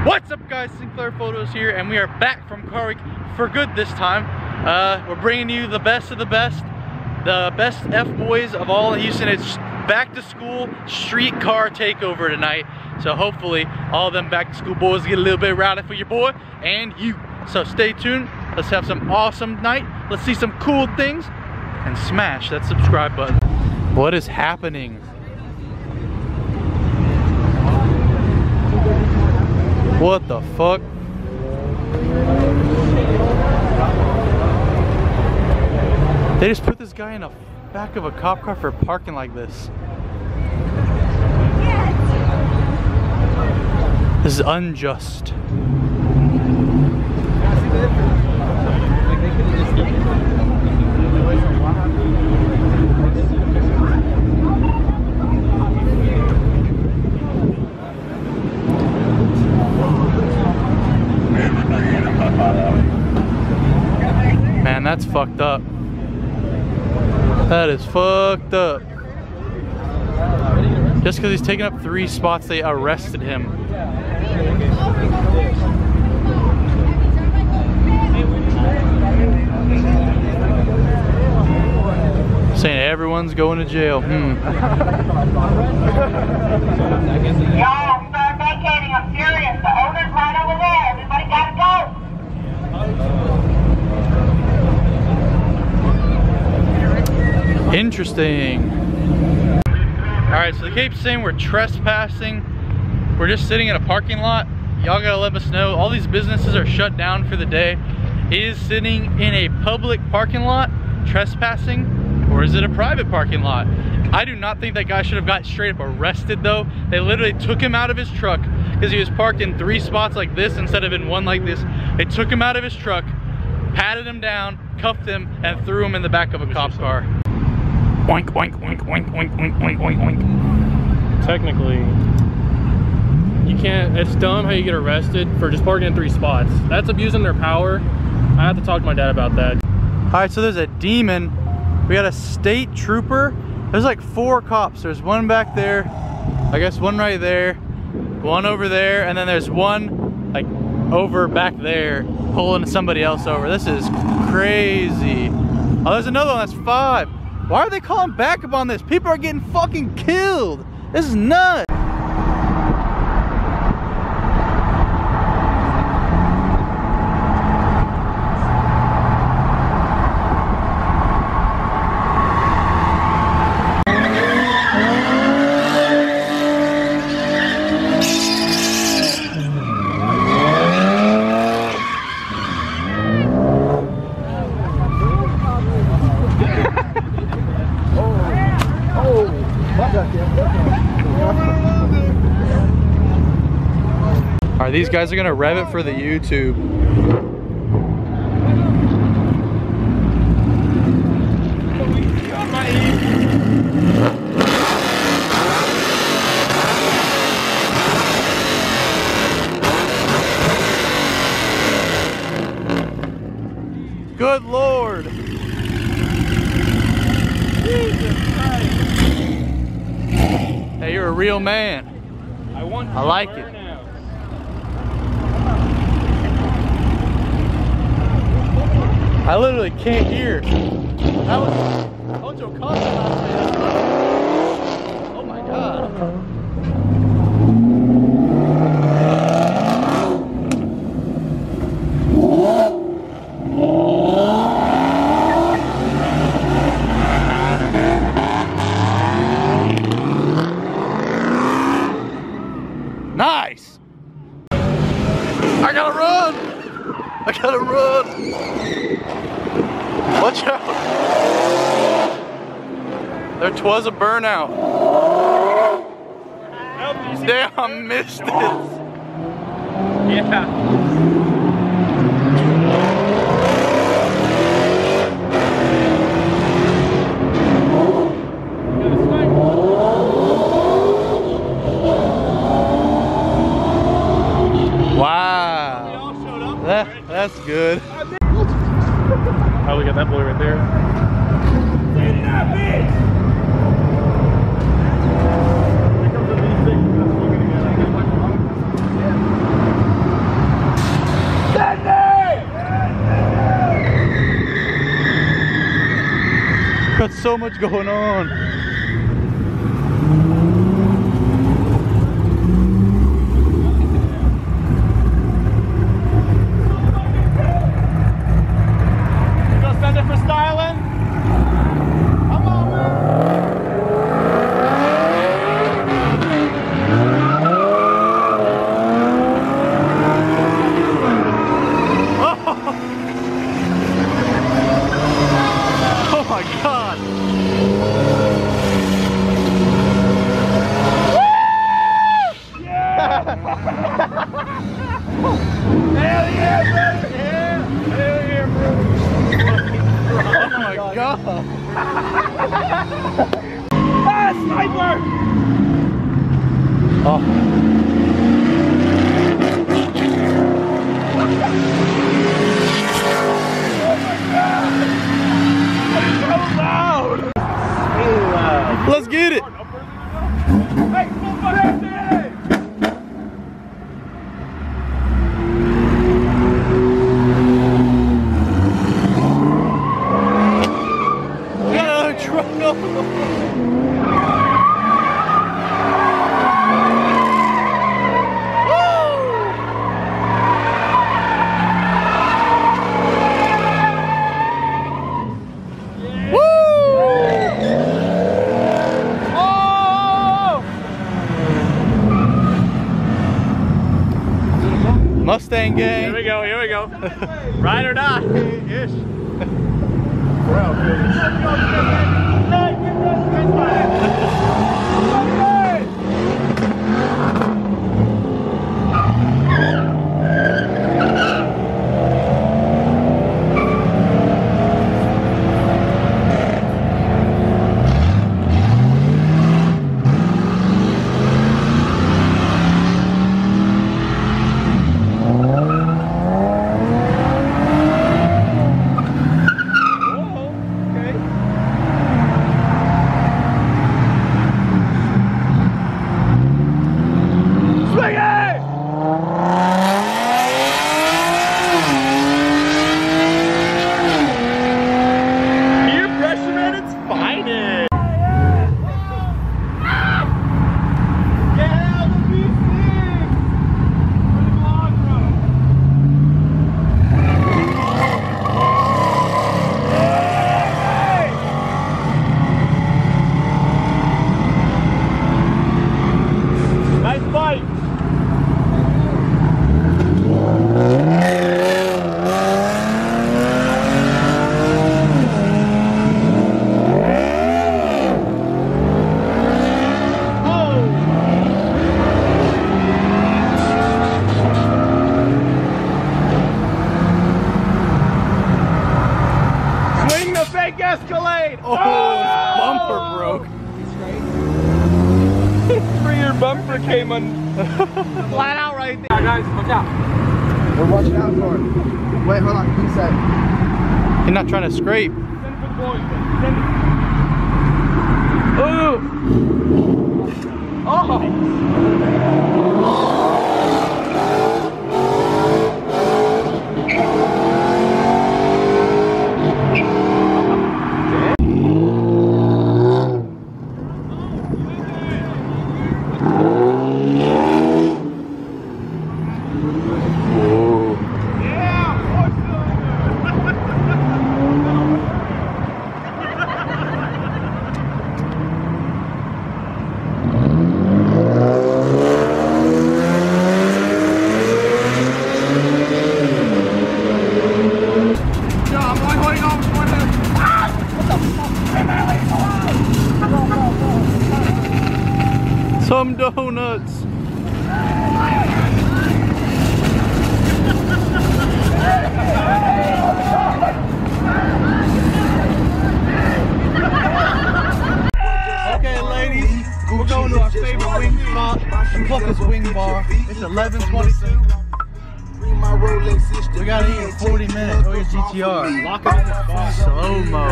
What's up guys, Sinclair Photos here, and we are back from Car Week for good this time. We're bringing you the best of the best F-boys of all in Houston. It's back to school street car takeover tonight. So hopefully all of them back to school boys get a little bit rowdy for your boy and you. So stay tuned, let's have some awesome night. Let's see some cool things and smash that subscribe button. What is happening? What the fuck? They just put this guy in the back of a cop car for parking like this. This is unjust. Man, that's fucked up. That is fucked up. Just because he's taken up 3 spots, they arrested him. Saying everyone's going to jail. Y'all start vacating. I'm serious. The owner's right over there. Everybody gotta go. Interesting. Alright, so they keep saying we're trespassing. We're just sitting in a parking lot. Y'all gotta let us know. All these businesses are shut down for the day. Is sitting in a public parking lot trespassing, or is it a private parking lot? I do not think that guy should have got straight up arrested though. They literally took him out of his truck because he was parked in 3 spots like this instead of in 1 like this. They took him out of his truck, patted him down, cuffed him, and threw him in the back of a cop car. Oink, oink, oink, oink, oink, oink, oink, oink, oink. Technically, you can't, it's dumb how you get arrested for just parking in 3 spots. That's abusing their power. I have to talk to my dad about that. Alright, so there's a demon. We got a state trooper. There's like 4 cops. There's one back there, I guess one right there, one over there, and then there's one like over back there pulling somebody else over. This is crazy. Oh, there's another one, that's 5. Why are they calling backup on this? People are getting fucking killed. This is nuts. Alright, these guys are gonna rev it for the YouTube. Good Lord. Jesus Christ. Hey, you're a real man. I like it. I literally can't hear. That was Ocho Costa. Oh my God. Nice. I gotta run. I gotta run. Watch out. There was a burnout. Damn, I missed it. Yeah. Wow. That's good. Oh, we got that boy right there. got so much going on. You gonna send it for styling? Come on, Oh my God. hell yeah, brother! Yeah! Hell yeah, bro! Oh my God. Ah, sniper! Oh. So loud! Really loud. Let's get it. Hey, full butt empty! We got another truck. Mustang gang. Here we go, here we go. Ride or die. Ish. Escalade! Oh, his bumper broke. Rear bumper came on flat out right there. Guys, watch out. We're watching out for it. Wait, hold on. He said. He's not trying to scrape. Send it for the boys, man. Send it. Oh! Oh! Some donuts. Okay, ladies, we're going to our favorite wing spot, Clucker's Wing Bar. It's 11:22. We gotta eat in 40 minutes. Oh, your GTR. Lock it in the spot. Slow-mo.